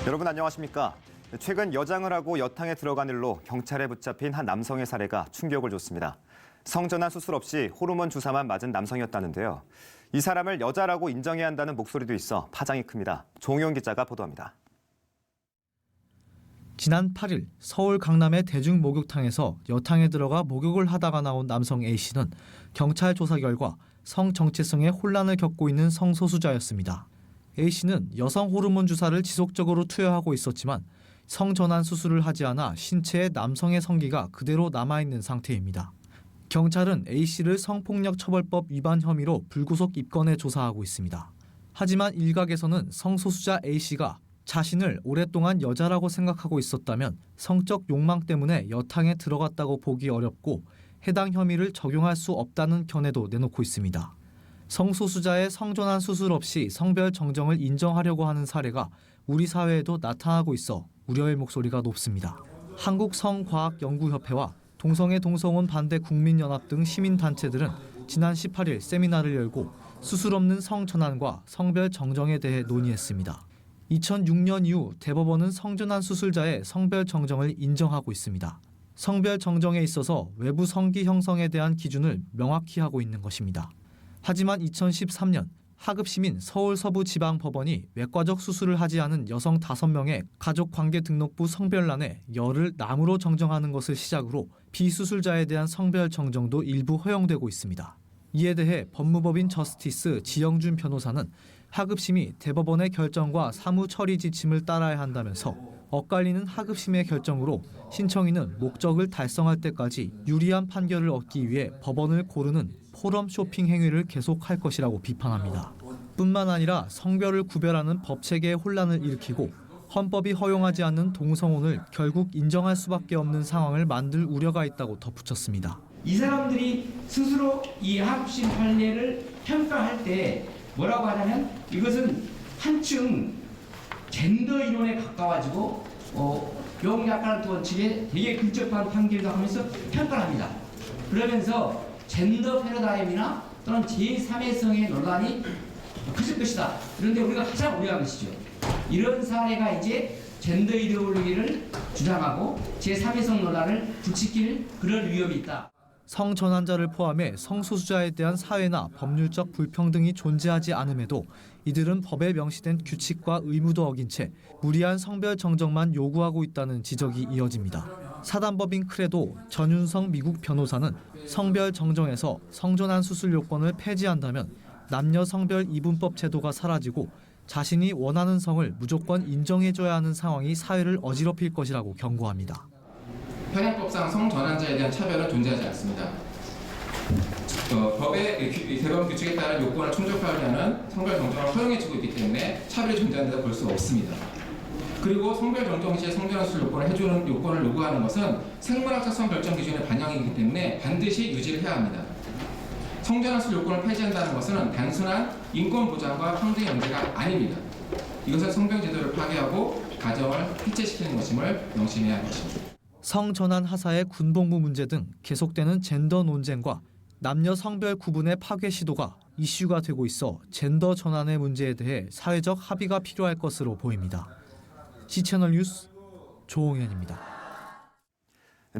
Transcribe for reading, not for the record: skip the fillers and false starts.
여러분 안녕하십니까? 최근 여장을 하고 여탕에 들어간 일로 경찰에 붙잡힌 한 남성의 사례가 충격을 줬습니다. 성전환 수술 없이 호르몬 주사만 맞은 남성이었다는데요. 이 사람을 여자라고 인정해야 한다는 목소리도 있어 파장이 큽니다. 종용 기자가 보도합니다. 지난 8일 서울 강남의 대중 목욕탕에서 여탕에 들어가 목욕을 하다가 나온 남성 A씨는 경찰 조사 결과 성 정체성에 혼란을 겪고 있는 성소수자였습니다. A씨는 여성 호르몬 주사를 지속적으로 투여하고 있었지만 성전환 수술을 하지 않아 신체에 남성의 성기가 그대로 남아있는 상태입니다. 경찰은 A씨를 성폭력처벌법 위반 혐의로 불구속 입건해 조사하고 있습니다. 하지만 일각에서는 성소수자 A씨가 자신을 오랫동안 여자라고 생각하고 있었다면 성적 욕망 때문에 여탕에 들어갔다고 보기 어렵고 해당 혐의를 적용할 수 없다는 견해도 내놓고 있습니다. 성소수자의 성전환 수술 없이 성별 정정을 인정하려고 하는 사례가 우리 사회에도 나타나고 있어 우려의 목소리가 높습니다. 한국성과학연구협회와 동성애 동성혼 반대 국민연합 등 시민단체들은 지난 18일 세미나를 열고 수술 없는 성전환과 성별 정정에 대해 논의했습니다. 2006년 이후 대법원은 성전환 수술자의 성별 정정을 인정하고 있습니다. 성별 정정에 있어서 외부 성기 형성에 대한 기준을 명확히 하고 있는 것입니다. 하지만 2013년 하급시민 서울서부지방법원이 외과적 수술을 하지 않은 여성 5명의 가족관계등록부 성별란에 열을 남으로 정정하는 것을 시작으로 비수술자에 대한 성별 정정도 일부 허용되고 있습니다. 이에 대해 법무법인 저스티스 지영준 변호사는 하급심이 대법원의 결정과 사무 처리 지침을 따라야 한다면서 엇갈리는 하급심의 결정으로 신청인은 목적을 달성할 때까지 유리한 판결을 얻기 위해 법원을 고르는 포럼 쇼핑 행위를 계속할 것이라고 비판합니다. 뿐만 아니라 성별을 구별하는 법체계의 혼란을 일으키고 헌법이 허용하지 않는 동성혼을 결국 인정할 수밖에 없는 상황을 만들 우려가 있다고 덧붙였습니다. 이 사람들이 스스로 이 하급심 판례를 평가할 때 뭐라고 하냐면 이것은 한층 젠더 이론에 가까워지고 명약관의 원칙에 되게 근접한 판결이라고 하면서 평가를 합니다. 그러면서 젠더 패러다임이나 또는 제3의 성의 논란이 커질 것이다. 그런데 우리가 가장 우려한 것이죠. 이런 사례가 이제 젠더 이데올로기를 주장하고 제3의 성 논란을 부추길 그런 위험이 있다. 성전환자를 포함해 성소수자에 대한 사회나 법률적 불평등이 존재하지 않음에도 이들은 법에 명시된 규칙과 의무도 어긴 채 무리한 성별 정정만 요구하고 있다는 지적이 이어집니다. 사단법인 크레도 전윤성 미국 변호사는 성별 정정에서 성전환 수술 요건을 폐지한다면 남녀 성별 이분법 제도가 사라지고 자신이 원하는 성을 무조건 인정해줘야 하는 상황이 사회를 어지럽힐 것이라고 경고합니다. 현행법상 성전환자에 대한 차별은 존재하지 않습니다. 법의 대법원 규칙에 따른 요건을 충족하지 않은 성별 정정을 허용해주고 있기 때문에 차별이 존재한다고 볼 수 없습니다. 그리고 성별 정정 시에 성전환 수술 요건을 해주는 요건을 요구하는 것은 생물학적 성 결정 기준의 반영이기 때문에 반드시 유지를 해야 합니다. 성전환 수술 요건을 폐지한다는 것은 단순한 인권 보장과 평등의 문제가 아닙니다. 이것은 성별 제도를 파괴하고 가정을 해체시키는 것임을 명심해야 할 것입니다. 성전환 하사의 군복무 문제 등 계속되는 젠더 논쟁과 남녀 성별 구분의 파괴 시도가 이슈가 되고 있어 젠더 전환의 문제에 대해 사회적 합의가 필요할 것으로 보입니다. C채널 뉴스 조홍현입니다.